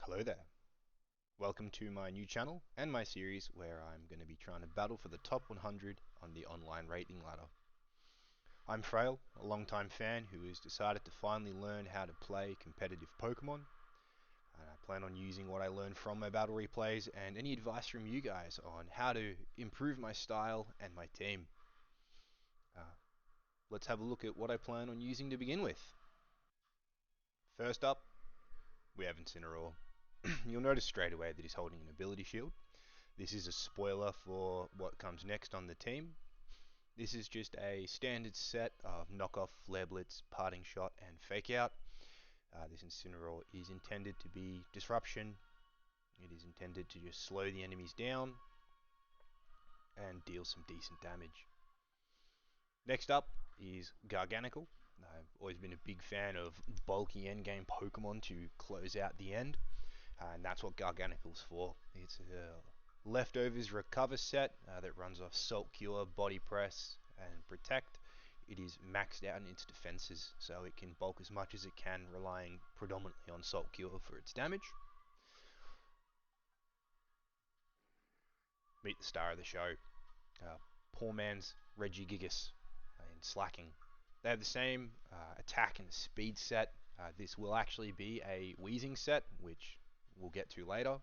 Hello there. Welcome to my new channel and my series where I'm going to be trying to battle for the top 100 on the online rating ladder. I'm Frail, a long-time fan who has decided to finally learn how to play competitive Pokemon, and I plan on using what I learned from my battle replays and any advice from you guys on how to improve my style and my team. Uh, let's have a look at what I plan on using to begin with. First up, we have Incineroar. You'll notice straight away that he's holding an ability shield. This is a spoiler for what comes next on the team. This is just a standard set of knockoff, flare blitz, parting shot, and fake out. This Incineroar is intended to be disruption. It is intended to just slow the enemies down and deal some decent damage. Next up is Garganacl. I've always been a big fan of bulky endgame Pokemon to close out the end, and that's what Garganacl's for. It's a leftovers recover set that runs off Salt Cure, Body Press, and Protect. It is maxed out in its defenses, so it can bulk as much as it can, relying predominantly on Salt Cure for its damage. Meet the star of the show, poor man's Regigigas in Slacking. They have the same attack and speed set. This will actually be a Wheezing set, which we'll get to later.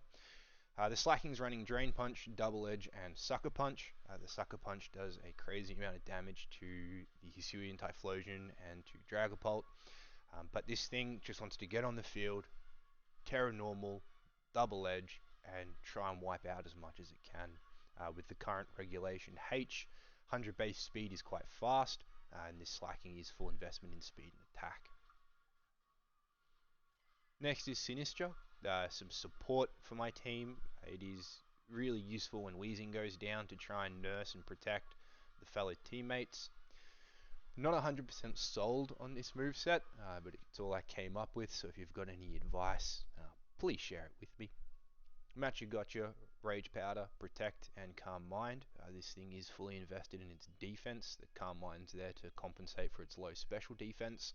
The Slacking's running Drain Punch, Double Edge, and Sucker Punch. The Sucker Punch does a crazy amount of damage to the Hisuian Typhlosion and to Dragapult. But this thing just wants to get on the field, Terra Normal, Double Edge, and try and wipe out as much as it can. With the current regulation H, 100 base speed is quite fast, and this Slacking is full investment in speed and attack. Next is Sinistra, some support for my team. It is really useful when Wheezing goes down to try and nurse and protect the fellow teammates. Not 100% sold on this moveset, but it's all I came up with, so if you've got any advice, please share it with me. Matcha Gotcha, Rage Powder, Protect, and Calm Mind. This thing is fully invested in its defense. The Calm Mind's there to compensate for its low special defense,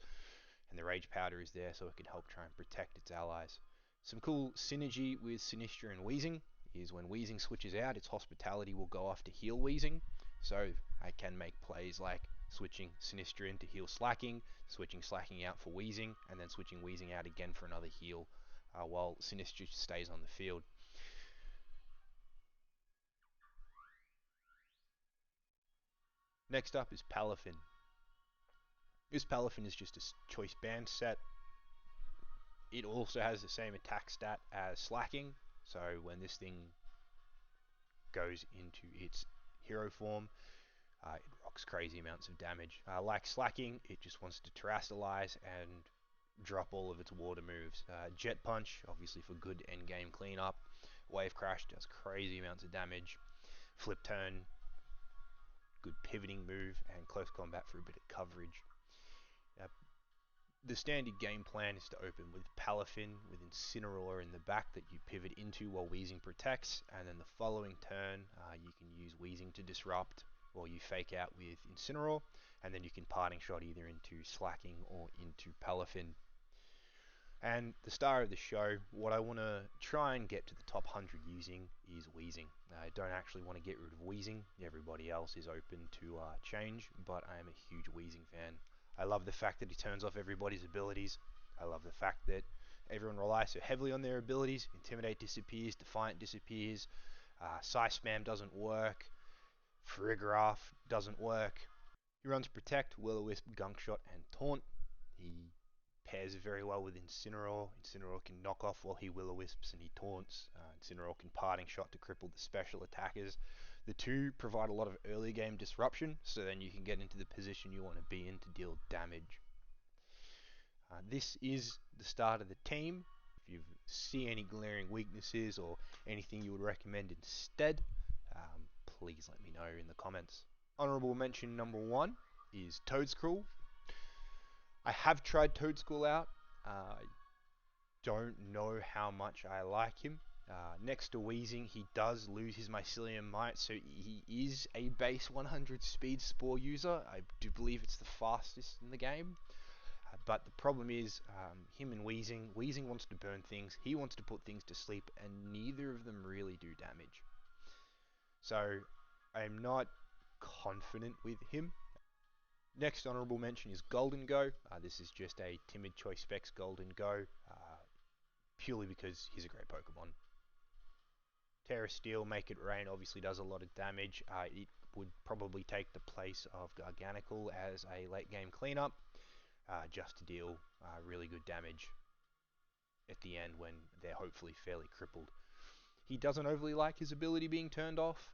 and the Rage Powder is there so it can help try and protect its allies. Some cool synergy with Sinistra and Wheezing is when Wheezing switches out, its Hospitality will go off to heal Wheezing, so I can make plays like switching Sinistra in to heal Slacking, switching Slacking out for Wheezing, and then switching Wheezing out again for another heal while Sinistra stays on the field. Next up is Palafin. This Palafin is just a choice band set. It also has the same attack stat as Slacking, so when this thing goes into its hero form, it rocks crazy amounts of damage. Like Slacking, it just wants to terastallize and drop all of its water moves. Jet Punch, obviously for good endgame cleanup. Wave Crash does crazy amounts of damage. Flip Turn, good pivoting move, and Close Combat for a bit of coverage. The standard game plan is to open with Palafin with Incineroar in the back that you pivot into while Wheezing protects, and then the following turn you can use Wheezing to disrupt, or you fake out with Incineroar, and then you can parting shot either into Slacking or into Palafin. And the star of the show, what I want to try and get to the top 100 using is Wheezing. I don't actually want to get rid of Wheezing. Everybody else is open to change, but I am a huge Wheezing fan. I love the fact that he turns off everybody's abilities. I love the fact that everyone relies so heavily on their abilities. Intimidate disappears, Defiant disappears, Psy Spam doesn't work, Farigiraf doesn't work. He runs Protect, Will-O-Wisp, Gunk Shot, and Taunt. He pairs very well with Incineroar. Incineroar can knock off while he Will-O-Wisps and he taunts. Incineroar can parting shot to cripple the special attackers. The two provide a lot of early game disruption, so then you can get into the position you want to be in to deal damage. This is the start of the team. If you see any glaring weaknesses or anything you would recommend instead, please let me know in the comments. Honorable mention number 1 is Toedscruel. I have tried Toedscruel out. I don't know how much I like him. Next to Wheezing, he does lose his Mycelium Might, so he is a base 100 speed Spore user. I do believe it's the fastest in the game. But the problem is, him and Weezing. Weezing wants to burn things. He wants to put things to sleep, and neither of them really do damage. So I'm not confident with him. Next honorable mention is Gholdengo. This is just a Timid Choice Specs Gholdengo, purely because he's a great Pokemon. Terra Steel, Make It Rain obviously does a lot of damage. It would probably take the place of Garganacl as a late game cleanup, just to deal really good damage at the end when they're hopefully fairly crippled. He doesn't overly like his ability being turned off,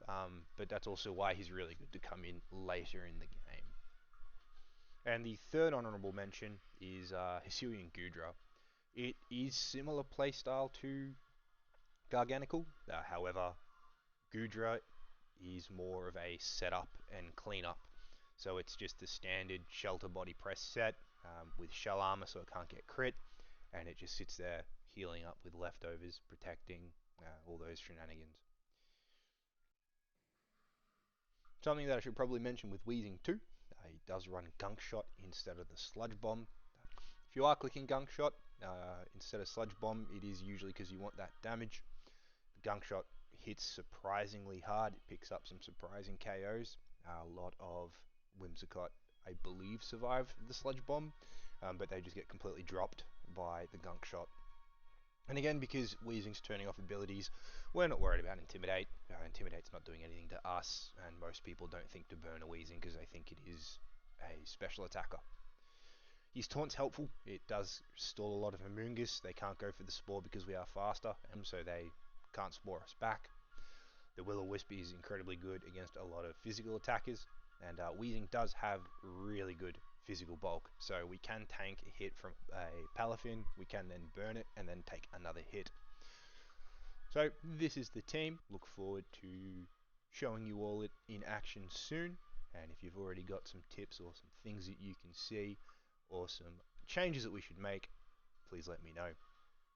but that's also why he's really good to come in later in the game. And the third honorable mention is Hisuian Goodra. It is similar playstyle to Garganacl, however, Goodra is more of a setup and cleanup. So it's just the standard shelter body press set with shell armor so it can't get crit, and it just sits there healing up with leftovers, protecting all those shenanigans. Something that I should probably mention with Weezing too, he does run Gunk Shot instead of the Sludge Bomb. If you are clicking Gunk Shot instead of Sludge Bomb, it is usually because you want that damage. The Gunk Shot hits surprisingly hard. It picks up some surprising KOs. A lot of Whimsicott, I believe, survive the Sludge Bomb, but they just get completely dropped by the Gunk Shot. And again, because Weezing's turning off abilities, we're not worried about Intimidate. Intimidate's not doing anything to us, and most people don't think to burn a Weezing because they think it is a special attacker. His Taunt's helpful. It does stall a lot of Amoonguss. They can't go for the Spore because we are faster, and so they can't Spore us back. The Will-O-Wisp is incredibly good against a lot of physical attackers, and Weezing does have really good physical bulk, so we can tank a hit from a Palafin, we can then burn it, and then take another hit. So this is the team. Look forward to showing you all it in action soon, and if you've already got some tips or some things that you can see, or some changes that we should make, please let me know.